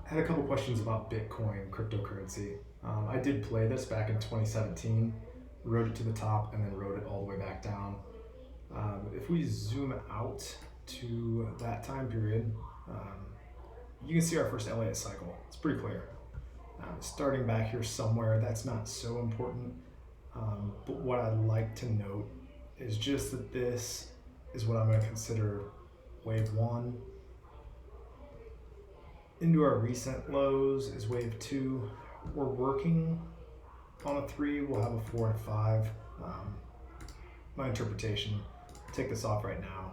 Had a couple questions about Bitcoin cryptocurrency. I did play this back in 2017, rode it to the top, and then rode it all the way back down. If we zoom out to that time period, um, you can see our first Elliott cycle. It's pretty clear. Starting back here somewhere, that's not so important. But what I'd like to note is just that this is what I'm going to consider wave one. Into our recent lows is wave two. We're working on a three. We'll have a four and a five. My interpretation, take this off right now.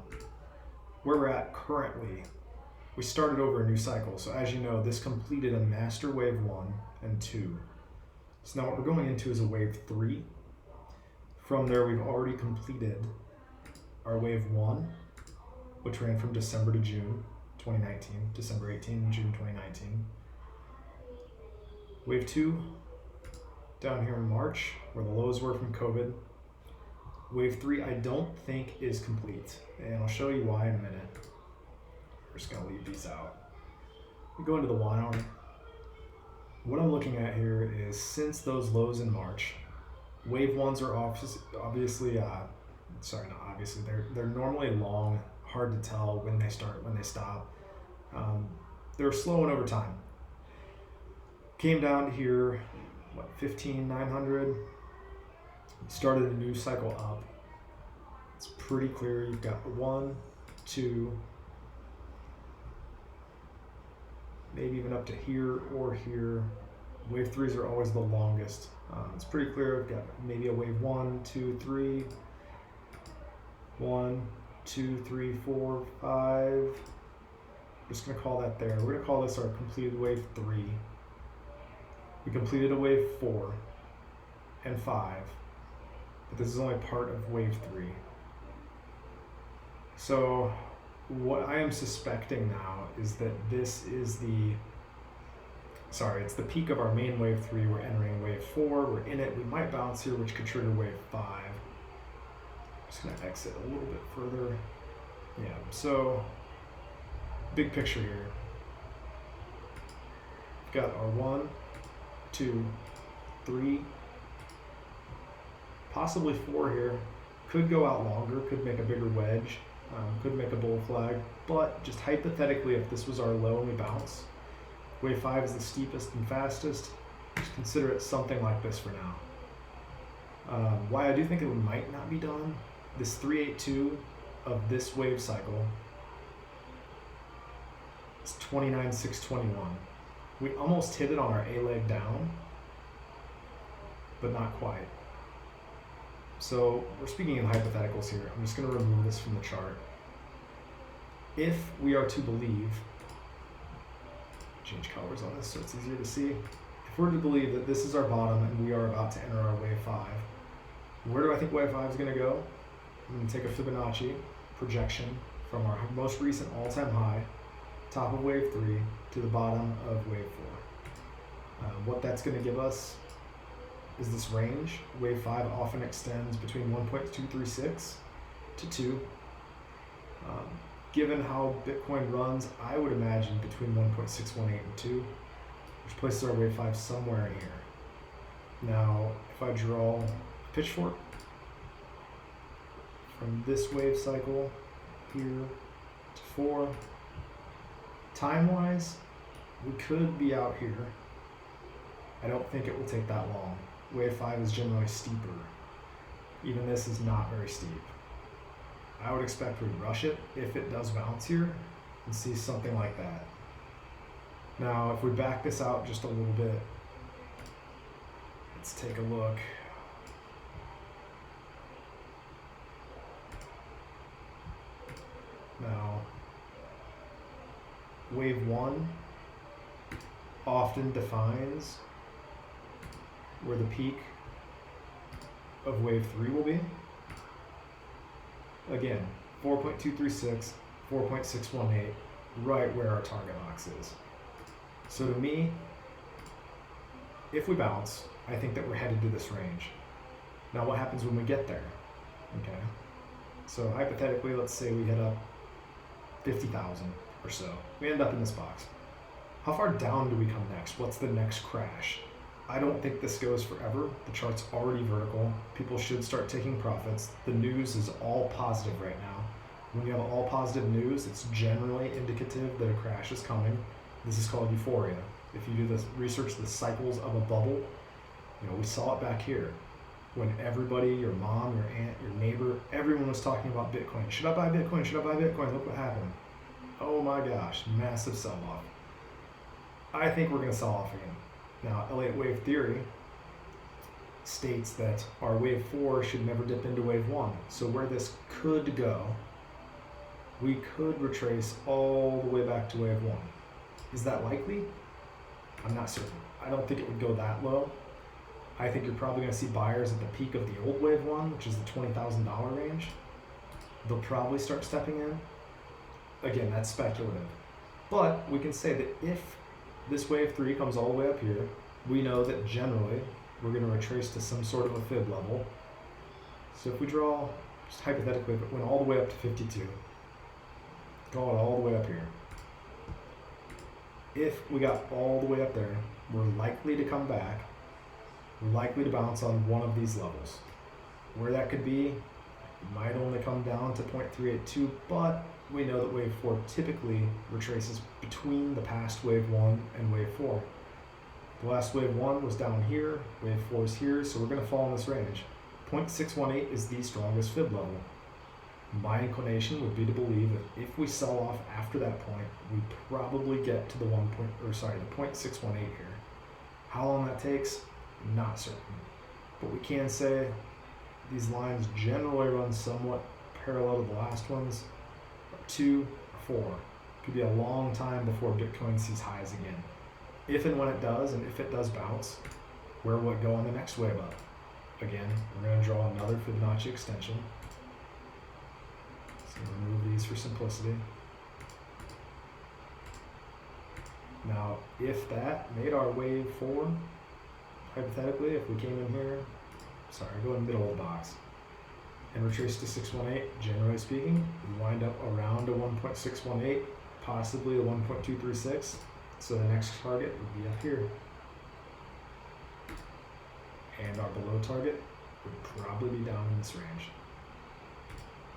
Where we're at currently, we started over a new cycle. So as you know, this completed a master wave one and two. So now what we're going into is a wave three. From there, we've already completed our wave one, which ran from December to June 2019, December 18, June 2019. Wave two, down here in March, where the lows were from COVID. Wave three, I don't think is complete, and I'll show you why in a minute. We're just gonna leave these out. We go into the 1 hour. What I'm looking at here is since those lows in March, wave ones are obviously, sorry, not obviously, they're normally long, hard to tell when they start, when they stop. They're slowing over time. Came down to here, 15,900. Started a new cycle up. It's pretty clear. You've got one, two, maybe even up to here or here. Wave threes are always the longest. It's pretty clear. We've got maybe a wave one, two, three. 1, 2, 3, 4, 5. We're just going to call that there. We're going to call this our completed wave 3. We completed a wave 4 and 5, but this is only part of wave 3. So what I am suspecting now is that this is it's the peak of our main wave 3. We're entering wave 4. We're in it. We might bounce here, which could trigger wave 5. Just gonna exit a little bit further. Yeah, so big picture here. We've got our 1, 2, 3, possibly 4 here. Could go out longer, could make a bigger wedge, could make a bull flag, but just hypothetically, if this was our low and we bounce, wave 5 is the steepest and fastest. Just consider it something like this for now. Why I do think it might not be done, this 382 of this wave cycle is 29,621. We almost hit it on our A leg down, but not quite. So we're speaking in hypotheticals here. I'm just going to remove this from the chart. If we are to believe, change colors on this so it's easier to see. If we're to believe that this is our bottom and we are about to enter our wave 5, where do I think wave 5 is going to go? I'm going to take a Fibonacci projection from our most recent all-time high, top of wave 3, to the bottom of wave 4. What that's going to give us is this range. Wave 5 often extends between 1.236 to 2. Given how Bitcoin runs, I would imagine between 1.618 and 2, which places our wave 5 somewhere in here. Now, if I draw a pitchfork from this wave cycle here to 4, time-wise, we could be out here. I don't think it will take that long. Wave 5 is generally steeper. Even this is not very steep. I would expect we'd rush it if it does bounce here and see something like that. Now, if we back this out just a little bit, let's take a look. Now, wave 1 often defines where the peak of wave 3 will be. Again, 4.236, 4.618, right where our target box is. So to me, if we bounce, I think that we're headed to this range. Now what happens when we get there? Okay, so hypothetically, let's say we hit up 50,000 or so. We end up in this box. How far down do we come next? What's the next crash? I don't think this goes forever. The chart's already vertical. People should start taking profits. The news is all positive right now. When you have all positive news, it's generally indicative that a crash is coming. This is called euphoria. If you do this research, the cycles of a bubble, we saw it back here. When everybody, your mom, your aunt, your neighbor, everyone was talking about Bitcoin. Should I buy Bitcoin? Should I buy Bitcoin? Look what happened. Oh my gosh, massive sell-off. I think we're going to sell off again. Now, Elliott wave theory states that our wave 4 should never dip into wave 1. So where this could go, we could retrace all the way back to wave 1. Is that likely? I'm not certain. I don't think it would go that low. I think you're probably going to see buyers at the peak of the old wave 1, which is the $20,000 range. They'll probably start stepping in. Again, that's speculative. But we can say that if this wave 3 comes all the way up here, we know that generally we're going to retrace to some sort of a fib level. So if we draw, just hypothetically, if it went all the way up to 52, draw it all the way up here. If we got all the way up there, we're likely to come back. We're likely to bounce on one of these levels. Where that could be, it might only come down to 0.382, but we know that wave 4 typically retraces between the past wave 1 and wave 4. The last wave 1 was down here, wave 4 is here, so we're going to fall in this range. 0.618 is the strongest fib level. My inclination would be to believe that if we sell off after that point, we probably get to the 0.618 here. How long that takes, not certain. But we can say these lines generally run somewhat parallel to the last ones. 2 or 4. Could be a long time before Bitcoin sees highs again. If and when it does, and if it does bounce, where will it go on the next wave up? Again, we're going to draw another Fibonacci extension. So remove these for simplicity. Now, if that made our wave 4, hypothetically, if we came in here, go in the middle of the box, and retrace to 618, generally speaking, we wind up around a 1.618, possibly a 1.236. So the next target would be up here. And our below target would probably be down in this range.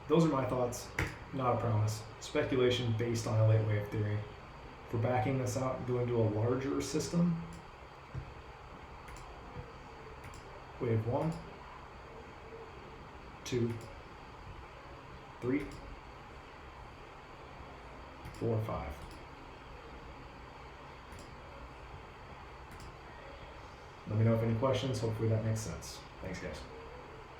Those are my thoughts, not a promise. Speculation based on Elliott wave theory. If we're backing this out and going to a larger system, wave 1, 2, 3, 4, 5. Let me know if any questions. Hopefully that makes sense. Thanks, guys.